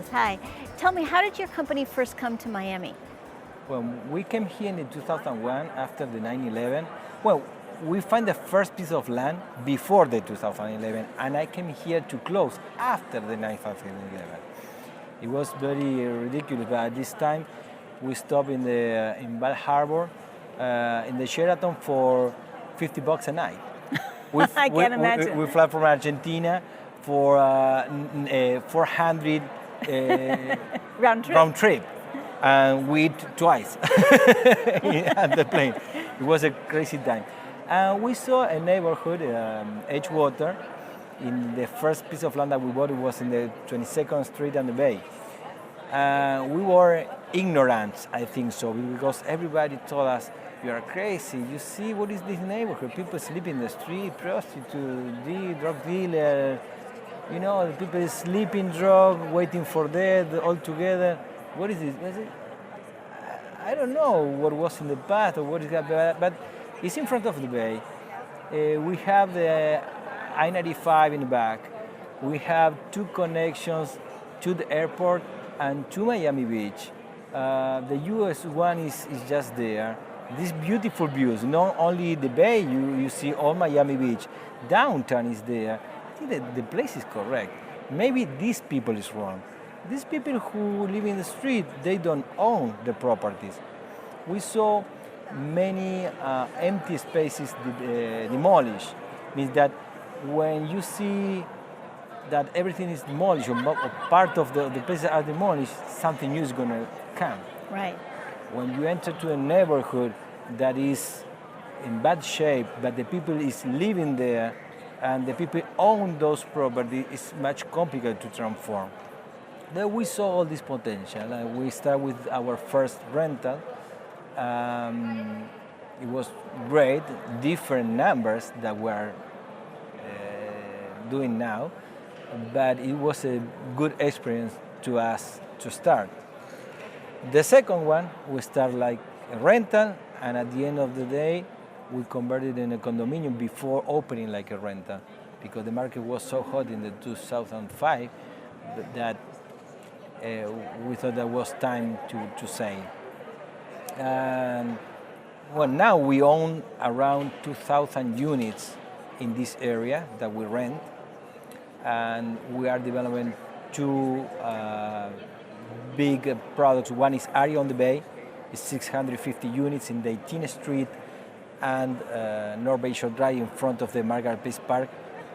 does. Hi. Tell me, how did your company first come to Miami? Well, we came here in 2001 after the 9/11. Well, we found the first piece of land before the 2011, and I came here to close after the 9/11. It was very ridiculous, but at this time, we stopped in Bal Harbor, in the Sheraton for $50 a night. I can't imagine. We fly from Argentina for 400 round trip. And we eat twice at the plane. It was a crazy time. We saw a neighborhood, Edgewater, in the first piece of land that we bought. It was in the 22nd Street and the Bay. We were ignorant, I think so, because everybody told us, "You are crazy. You see, what is this neighborhood? People sleep in the street, prostitute, drug dealer, you know, the people sleeping drug, waiting for death all together. What is this?" I don't know what was in the past or what is that, but it's in front of the bay. We have the I-95 in the back. We have two connections to the airport and to Miami Beach. The US one is just there. These beautiful views, not only the bay, you see all Miami Beach. Downtown is there. I think that the place is correct. Maybe these people is wrong. These people who live in the street, they don't own the properties. We saw many empty spaces demolished. Means that when you see that everything is demolished or part of the places are demolished, something new is going to come. Right. When you enter to a neighborhood that is in bad shape, but the people is living there and the people own those properties, it's much complicated to transform. Then we saw all this potential. We started with our first rental. It was great, different numbers that we're doing now, but it was a good experience to us to start. The second one, we start like a rental, and at the end of the day, we converted in a condominium before opening like a rental, because the market was so hot in the 2005 that we thought that was time to sell. And well, now we own around 2,000 units in this area that we rent, and we are developing two big products. One is Area on the Bay, it's 650 units in the 18th Street and North Bay Shore Drive in front of the Margaret Place Park,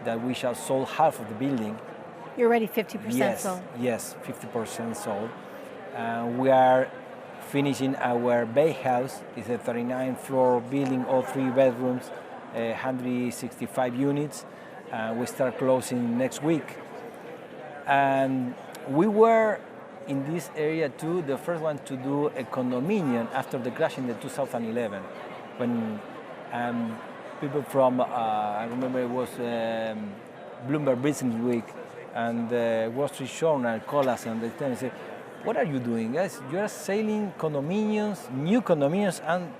that we shall sold half of the building. You're already 50% sold? Yes, 50% sold. We are finishing our Bay House. It's a 39-floor building, all 3 bedrooms, 165 units. We start closing next week. And we were in this area too, the first one to do a condominium after the crash in the 2011. When people from, I remember it was Bloomberg Business Week, and the Wall Street Journal called us and they said, "What are you doing, guys? You are selling condominiums, new condominiums, and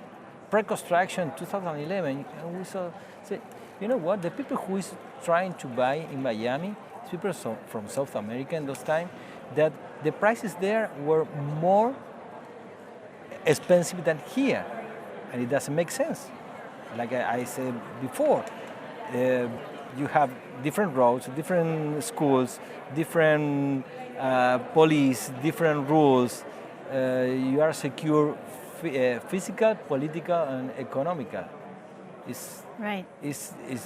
pre-construction 2011." And we said, you know what? The people who is trying to buy in Miami, people from South America in those times, that the prices there were more expensive than here, and it doesn't make sense. Like I said before, you have different roads, different schools, different police, different rules. You are secure physical, political, and economical. It's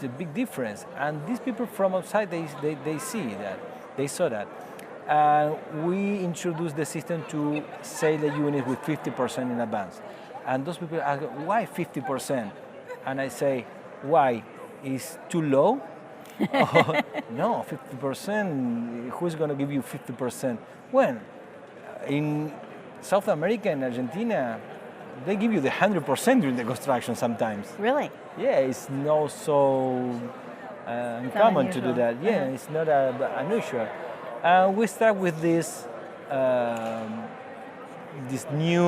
a big difference. And these people from outside, they see that, they saw that. We introduced the system to sell the unit with 50% in advance. And those people ask, why 50%? And I say, why? Is too low? No, 50%, who's going to give you 50%? When? In South America and Argentina, they give you the 100% during the construction sometimes. Really? Yeah, it's not so uncommon to do that. Yeah, it's not unusual. We start with this new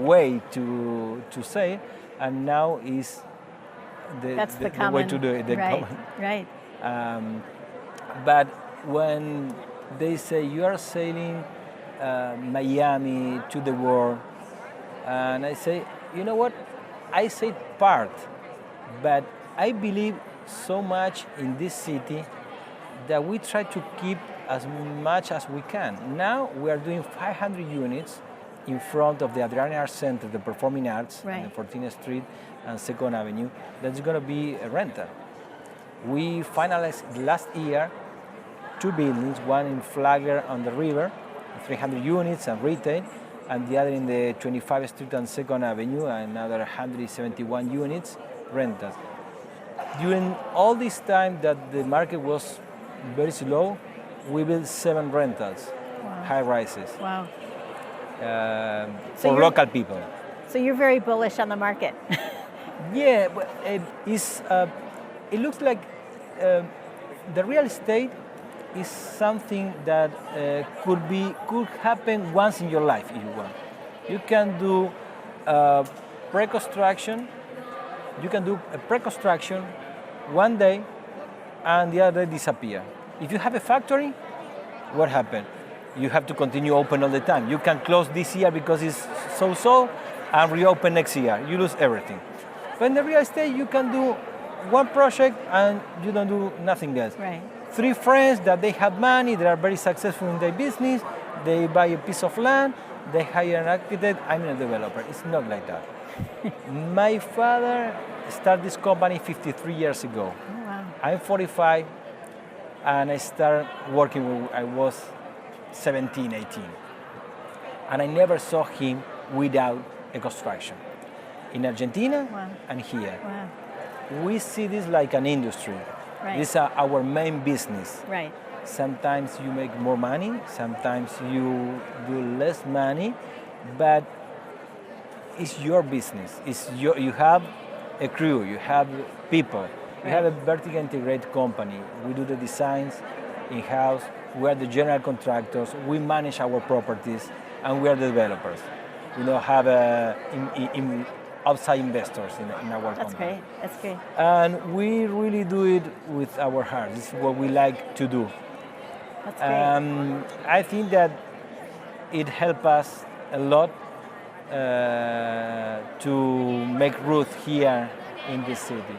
way to say, and now is the way to do it. Right. But when they say you are selling Miami, to the world. And I say, you know what? I say part, but I believe so much in this city that we try to keep as much as we can. Now we are doing 500 units in front of the Adriana Arts Center, the Performing Arts, Right. on the 14th Street and 2nd Avenue. That's going to be a rental. We finalized last year 2 buildings, one in Flagler on the river, 300 units and retail, and the other in the 25th Street and 2nd Avenue, another 171 units, rentals. During all this time that the market was very slow, we built 7 rentals, Wow. high rises, Wow. for you're- local people. So you're very bullish on the market. Yeah, but it looks like the real estate is something that could happen once in your life if you want. You can do pre-construction. You can do a pre-construction one day, and the other day disappear. If you have a factory, what happened? You have to continue open all the time. You can close this year because it's so, and reopen next year. You lose everything. But in the real estate, you can do one project and you don't do nothing else. Right. 3 friends that they have money, they are very successful in their business, they buy a piece of land, they hire an architect, I'm a developer. It's not like that. My father started this company 53 years ago. Oh, wow. I'm 45, and I started working when I was 17, 18. And I never saw him without a construction. In Argentina Wow. and here. Wow. We see this like an industry. Right. This is our main business. Right. Sometimes you make more money, sometimes you do less money, but it's your business. You have a crew, you have people. We have a vertically integrated company. We do the designs in-house, we are the general contractors, we manage our properties, and we are the developers. We don't have outside investors in our That's company. great. That's great. And we really do it with our heart. This is what we like to do. That's great. I think that it helped us a lot to make roots here in this city.